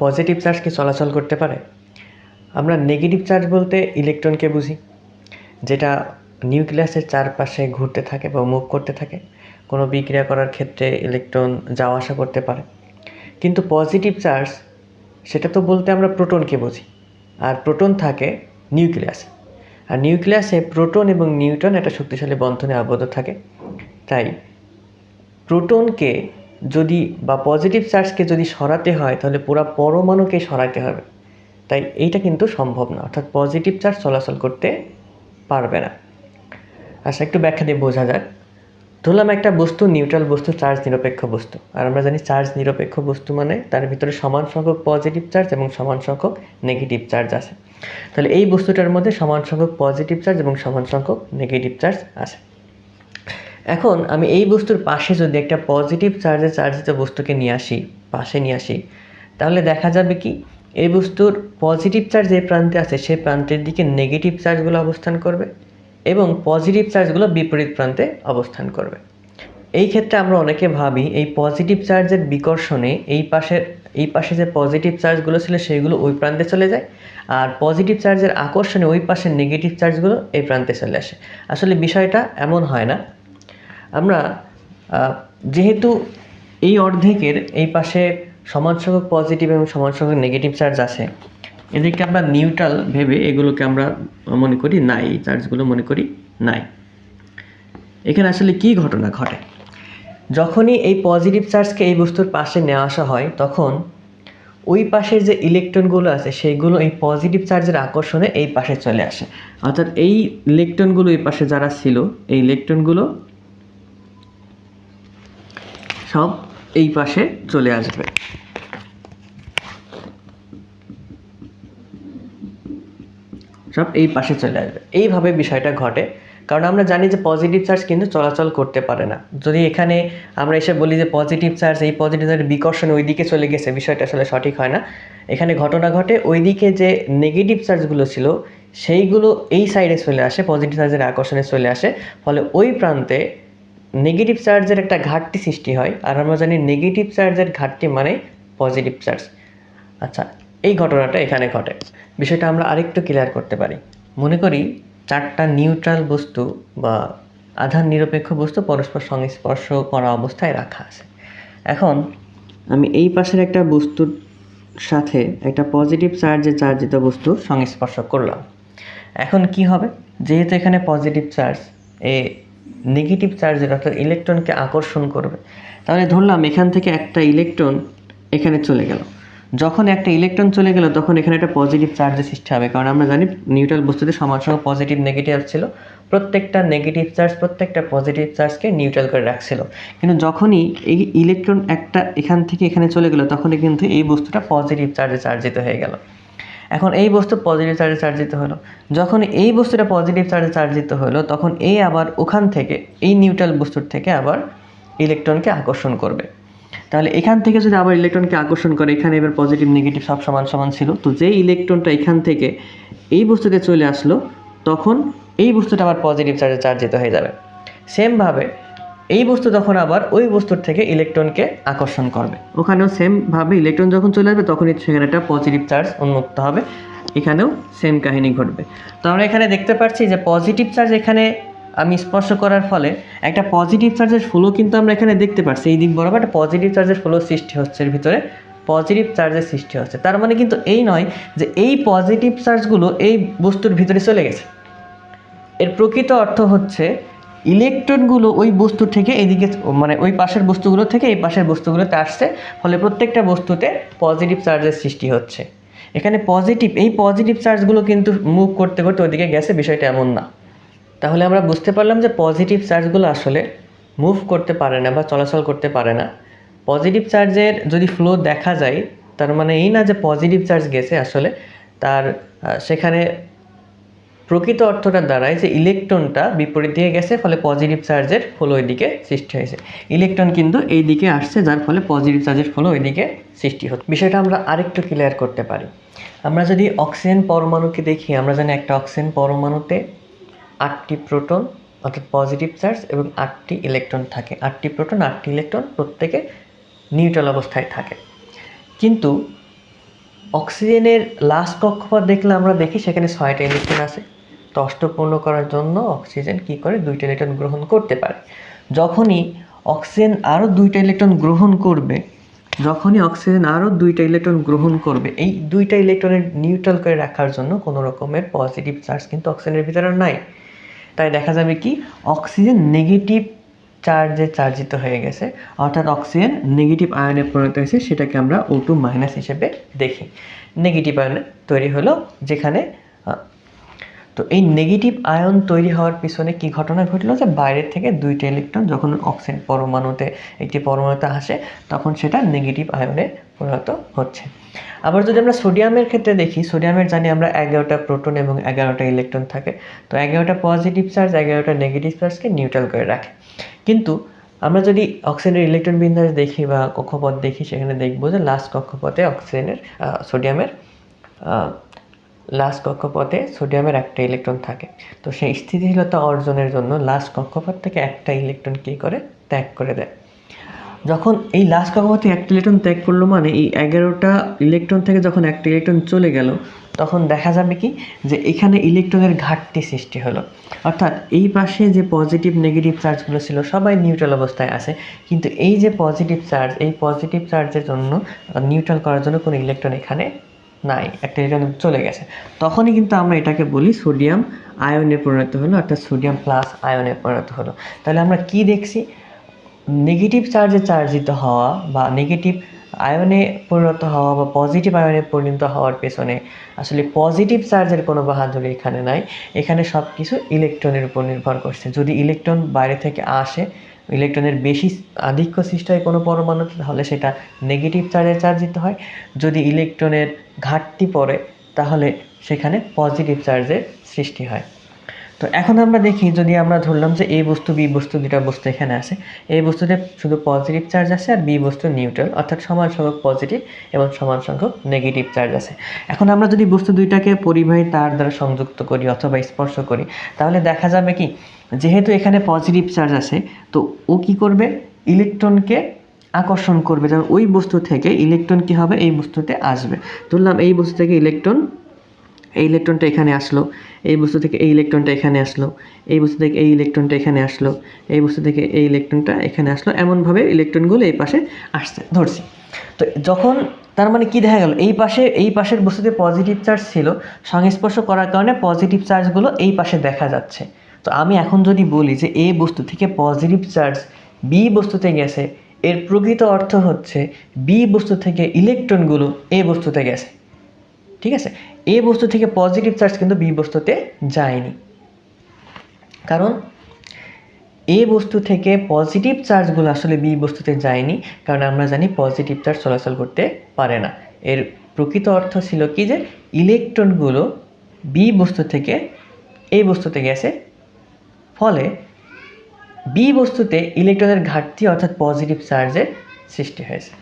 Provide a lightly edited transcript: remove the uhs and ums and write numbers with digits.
Positive charge কি চলাচল করতে পারে? আমরা নেগেটিভ চার্জ বলতে ইলেকট্রনকে বুঝি, যেটা নিউক্লিয়াসের চারপাশে ঘুরতে থাকে বা মুভ করতে থাকে। কোনো বিক্রিয়া করার ক্ষেত্রে ইলেকট্রন যাওয়া আসা করতে পারে। কিন্তু পজিটিভ চার্জ সেটা তো বলতে আমরা প্রোটনকে বুঝি, আর প্রোটন থাকে নিউক্লিয়াসে। আর নিউক্লিয়াসে প্রোটন এবং নিউট্রন একটা শক্তিশালী বন্ধনে আবদ্ধ থাকে। তাই প্রোটনকে যদি বা পজিটিভ চার্জকে যদি সরাতে হয় তাহলে পুরো পরমাণুকে সরাতে হবে। তাই এইটা কিন্তু সম্ভব না, অর্থাৎ পজিটিভ চার্জ চলাচল করতে পারবে না। আচ্ছা, একটু ব্যাখ্যা দিয়ে বোঝা যাক। ধরলাম একটা বস্তু নিউট্রাল বস্তু, চার্জ নিরপেক্ষ বস্তু। আর আমরা জানি চার্জ নিরপেক্ষ বস্তু মানে তার ভিতরে সমান সংখ্যক পজিটিভ চার্জ এবং সমান সংখ্যক নেগেটিভ চার্জ আছে। তাহলে এই বস্তুটার মধ্যে সমান সংখ্যক পজিটিভ চার্জ এবং সমান সংখ্যক নেগেটিভ চার্জ আছে। এখন আমি এই বস্তুর পাশে যদি একটা পজিটিভ চার্জে চার্জিত বস্তুকে পাশে নিয়ে আসি, তাহলে দেখা যাবে কি এই বস্তুর পজিটিভ চার্জ যে প্রান্তে আছে সেই প্রান্তের দিকে নেগেটিভ চার্জগুলো অবস্থান করবে এবং পজিটিভ চার্জগুলো বিপরীত প্রান্তে অবস্থান করবে। এই ক্ষেত্রে আমরা অনেকে ভাবি এই পজিটিভ চার্জের বিকর্ষণে এই পাশে যে পজিটিভ চার্জগুলো ছিল সেগুলো ওই প্রান্তে চলে যায়, আর পজিটিভ চার্জের আকর্ষণে ওই পাশের নেগেটিভ চার্জগুলো এই প্রান্তে চলে আসে। আসলে বিষয়টা এমন হয় না। আমরা যেহেতু এই অর্ধেকের এই পাশে সমান সংখ্যক পজিটিভ এবং সমান সংখ্যক নেগেটিভ চার্জ আছে, এদেরকে আমরা নিউট্রাল ভেবে এগুলোকে আমরা মনে করি নাই, এই চার্জগুলো মনে করি নাই। এখানে আসলে কি ঘটনা ঘটে? যখনই এই পজিটিভ চার্জকে এই বস্তুর পাশে নিয়ে আসা হয় তখন ওই পাশের যে ইলেকট্রনগুলো আছে সেইগুলো এই পজিটিভ চার্জের আকর্ষণে এই পাশে চলে আসে। অর্থাৎ এই ইলেকট্রনগুলো এই পাশে যারা ছিল এই ইলেকট্রনগুলো সব এই পাশে চলে আসবে। এইভাবে বিষয়টা ঘটে, কারণ আমরা জানি যে পজিটিভ চার্জ কিন্তু চলাচল করতে পারে না। যদি এখানে আমরা এসে বলি যে পজিটিভ চার্জ এই পজিটিভ চার্জের বিকর্ষণে ওই দিকে চলে গেছে, বিষয়টা আসলে সঠিক হয় না। এখানে ঘটনা ঘটে ওই দিকে যে নেগেটিভ চার্জগুলো ছিল সেইগুলো এই সাইডে চলে আসে, পজিটিভ চার্জের আকর্ষণে চলে আসে, ফলে ওই প্রান্তে নেগেটিভ চার্জের একটা ঘাটতি সৃষ্টি হয়। আর আমরা জানি নেগেটিভ চার্জের ঘাটতি মানে পজিটিভ চার্জ। আচ্ছা, এই ঘটনাটা এখানে ঘটে। বিষয়টা আমরা আরেকটু ক্লিয়ার করতে পারি। মনে করি চারটা নিউট্রাল বস্তু বা আধান নিরপেক্ষ বস্তু পরস্পর সংস্পর্শ করা অবস্থায় রাখা আছে। এখন আমি এই পাশের একটা বস্তুর সাথে একটা পজিটিভ চার্জে চার্জিত বস্তু সংস্পর্শ করলাম। এখন কি হবে? যেহেতু এখানে পজিটিভ চার্জ এ নেগেটিভ চার্জের অর্থাৎ ইলেকট্রনকে আকর্ষণ করবে, তাহলে ধরলাম এখান থেকে একটা ইলেকট্রন এখানে চলে গেল। যখন একটা ইলেকট্রন চলে গেল তখন এখানে একটা পজিটিভ চার্জের সৃষ্টি হবে, কারণ আমরা জানি নিউট্রাল বস্তুতে সমান সংখ্যক পজিটিভ নেগেটিভ ছিল। প্রত্যেকটা নেগেটিভ চার্জ প্রত্যেকটা পজিটিভ চার্জকে নিউট্রাল করে রাখছিল। কিন্তু যখনই এই ইলেকট্রন একটা এখান থেকে এখানে চলে গেল তখনই কিন্তু এই বস্তুটা পজিটিভ চার্জে চার্জিত হয়ে গেল। এখন এই বস্তু পজিটিভ চার্জে চার্জিত হলো। যখন এই বস্তুটা পজিটিভ চার্জে চার্জিত হলো তখন এই আবার ওখান থেকে এই নিউট্রাল বস্তুর থেকে আবার ইলেকট্রনকে আকর্ষণ করবে। তাহলে এখান থেকে যদি আবার ইলেকট্রনকে আকর্ষণ করে, এখানে এবার পজিটিভ নেগেটিভ সব সমান সমান ছিল, তো যেই ইলেকট্রনটা এখান থেকে এই বস্তুতে চলে আসলো তখন এই বস্তুটা আবার পজিটিভ চার্জে চার্জিত হয়ে যাবে। সেমভাবে এই বস্তু তখন আবার ওই বস্তুর থেকে ইলেকট্রনকে আকর্ষণ করবে, ওখানেও সেমভাবে ইলেকট্রন যখন চলে আসবে তখনই সেখানে একটা পজিটিভ চার্জ উন্মুক্ত হবে, এখানেও সেম কাহিনী ঘটবে। তো আমরা এখানে দেখতে পাচ্ছি যে পজিটিভ চার্জ এখানে আমি স্পর্শ করার ফলে একটা পজিটিভ চার্জের ফ্লো কিন্তু আমরা এখানে দেখতে পাচ্ছি, এই দিক বরাবর একটা পজিটিভ চার্জের ফ্লো সৃষ্টি হচ্ছে, এর ভিতরে পজিটিভ চার্জের সৃষ্টি হচ্ছে। তার মানে কিন্তু এই নয় যে এই পজিটিভ চার্জগুলো এই বস্তুর ভিতরে চলে গেছে। এর প্রকৃত অর্থ হচ্ছে ইলেকট্রনগুলো ওই বস্তু থেকে এইদিকে মানে ওই পাশের বস্তুগুলো থেকে এই পাশের বস্তুগুলোতে আসছে, ফলে প্রত্যেকটা বস্তুতে পজিটিভ চার্জের সৃষ্টি হচ্ছে। এখানে এই পজিটিভ চার্জগুলো কিন্তু মুভ করতে করতে ওইদিকে গেছে, বিষয়টা এমন না। তাহলে আমরা বুঝতে পারলাম যে পজিটিভ চার্জগুলো আসলে মুভ করতে পারে না বা চলাচল করতে পারে না। পজিটিভ চার্জের যদি ফ্লো দেখা যায় তার মানে এই না যে পজিটিভ চার্জ গেছে, আসলে তার সেখানে প্রকৃত অর্থটা দাঁড়ায় যে ইলেকট্রনটা বিপরীত দিকে গেছে, ফলে পজিটিভ চার্জের ফ্লো ওইদিকে সৃষ্টি হয়েছে। ইলেকট্রন কিন্তু এই দিকে আসছে, যার ফলে পজিটিভ চার্জের ফ্লো ওইদিকে সৃষ্টি হচ্ছে। বিষয়টা আমরা আরেকটু ক্লিয়ার করতে পারি। আমরা যদি অক্সিজেন পরমাণুকে দেখি, আমরা জানি একটা অক্সিজেন পরমাণুতে 8টি প্রোটন অর্থাৎ পজিটিভ চার্জ এবং 8টি ইলেকট্রন থাকে। 8টি প্রোটন 8টি ইলেকট্রন প্রত্যেকে নিউট্রাল অবস্থায় থাকে। কিন্তু অক্সিজেনের লাস্ট কক্ষপথ দেখলে আমরা দেখি সেখানে 6টা ইলেকট্রন আছে। তো অষ্টপূর্ণ করার জন্য অক্সিজেন কি করে 2টা ইলেকট্রন গ্রহণ করতে পারে। যখনই অক্সিজেন আরও 2টা ইলেকট্রন গ্রহণ করবে, এই 2টা ইলেকট্রনের নিউট্রাল করে রাখার জন্য কোনো রকমের পজিটিভ চার্জ কিন্তু অক্সিজেনের ভিতরে নাই। তাই দেখা যাবে কি অক্সিজেন নেগেটিভ চার্জে চার্জিত হয়ে গেছে, অর্থাৎ অক্সিজেন নেগেটিভ আয়নে পরিণত হয়েছে, সেটাকে আমরা O2 মাইনাস হিসেবে দেখি। নেগেটিভ আয়ন তৈরি হলো যেখানে তো এই নেগেটিভ আয়ন তৈরি হওয়ার পিছনে কি ঘটনা ঘটলো, যে বাইরের থেকে 2টা ইলেকট্রন যখন অক্সিজেন পরমাণুতে একটি পরমাণুতে আসে তখন সেটা নেগেটিভ আয়নে পরিণত হচ্ছে। আবার যদি আমরা সোডিয়ামের ক্ষেত্রে দেখি, সোডিয়ামের জানি আমরা 11টা প্রোটন এবং 11টা ইলেকট্রন থাকে। তো 11টা পজিটিভ চার্জ 11টা নেগেটিভ চার্জকে নিউট্রাল করে রাখে। কিন্তু আমরা যদি অক্সিজেনের ইলেকট্রন বিন্যাস দেখি বা কক্ষপথ দেখি, সেখানে দেখব যে লাস্ট কক্ষপথে সোডিয়ামের একটা ইলেকট্রন থাকে। তো সেই স্থিতিশীলতা অর্জনের জন্য লাস্ট কক্ষপথ থেকে একটা ইলেকট্রন কী করে ত্যাগ করে দেয়। যখন এই লাস্ট কক্ষপথে একটা ইলেকট্রন ত্যাগ করলো, মানে এই 11টা ইলেকট্রন থেকে যখন একটা ইলেকট্রন চলে গেল, তখন দেখা যাবে কি যে এখানে ইলেকট্রনের ঘাটতি সৃষ্টি হলো। অর্থাৎ এই পাশে যে পজিটিভ নেগেটিভ চার্জগুলো ছিল সবাই নিউট্রাল অবস্থায় আছে, কিন্তু এই যে পজিটিভ চার্জের জন্য নিউট্রাল করার জন্য কোনো ইলেকট্রন এখানে নাই, একটা ইলেকট্রন চলে গেছে। তখনই কিন্তু আমরা এটাকে বলি সোডিয়াম আয়নে পরিণত হলো, অর্থাৎ সোডিয়াম প্লাস আয়নে পরিণত হলো। তাহলে আমরা কি দেখছি, নেগেটিভ চার্জে চার্জিত হওয়া বা নেগেটিভ আয়নে পরিণত হওয়া বা পজিটিভ আয়নে পরিণত হওয়ার পেছনে আসলে পজিটিভ চার্জের কোনো বাহাদুরি এখানে নাই। এখানে সব কিছু ইলেকট্রনের উপর নির্ভর করছে। যদি ইলেকট্রন বাইরে থেকে আসে, ইলেকট্রনের বেশি আধিক্য সৃষ্টি হয় কোনো পরমাণুতে, তাহলে সেটা নেগেটিভ চার্জে চার্জিত হয়। যদি ইলেকট্রনের ঘাটতি পড়ে তাহলে সেখানে পজিটিভ চার্জের সৃষ্টি হয়। তো এখন আমরা দেখি, যদি আমরা ধরলাম যে এই বস্তু বি বস্তু, দুটা বস্তু এখানে আছে, এই বস্তুতে শুধু পজিটিভ চার্জ আছে আর বি বস্তু নিউট্রাল, অর্থাৎ সমান সংখ্যক পজিটিভ এবং সমান সংখ্যক নেগেটিভ চার্জ আছে। এখন আমরা যদি বস্তু দুইটাকে পরিবাহী তার দ্বারা সংযুক্ত করি অথবা স্পর্শ করি, তাহলে দেখা যাবে কি যেহেতু এখানে পজিটিভ চার্জ আছে, তো ও কি করবে, ইলেকট্রনকে আকর্ষণ করবে, যেমন ওই বস্তু থেকে ইলেকট্রন কি হবে এই বস্তুতে আসবে। ধরলাম এই বস্তু থেকে এই ইলেকট্রনটা এখানে আসলো, এই বস্তু থেকে এই ইলেকট্রনটা এখানে আসলো, এই বস্তু থেকে এই ইলেকট্রনটা এখানে আসলো, এই বস্তু থেকে এই ইলেকট্রনটা এখানে আসলো, এমনভাবে ইলেকট্রনগুলো এই পাশে আসছে ধরছি। তো যখন তার মানে কি দেখা গেল, এই পাশের বস্তুতে পজিটিভ চার্জ ছিল, সংস্পর্শ করার কারণে পজিটিভ চার্জগুলো এই পাশে দেখা যাচ্ছে। তো আমি এখন যদি বলি যে এ বস্তু থেকে পজিটিভ চার্জ বি বস্তুতে গেছে, এর প্রকৃত অর্থ হচ্ছে বি বস্তু থেকে ইলেকট্রনগুলো এ বস্তুতে গেছে। ঠিক আছে, এ বস্তু থেকে পজিটিভ চার্জ কিন্তু বি বস্তুতে যায়নি, কারণ এ বস্তু থেকে পজিটিভ চার্জগুলো আসলে বি বস্তুতে যায়নি, কারণ আমরা জানি পজিটিভ চার্জ চলাচল করতে পারে না। এর প্রকৃত অর্থ ছিল কি যে ইলেকট্রনগুলো বি বস্তু থেকে এই বস্তুতে গেছে, ফলে বি বস্তুতে ইলেকট্রনের ঘাটতি অর্থাৎ পজিটিভ চার্জের সৃষ্টি হয়েছে।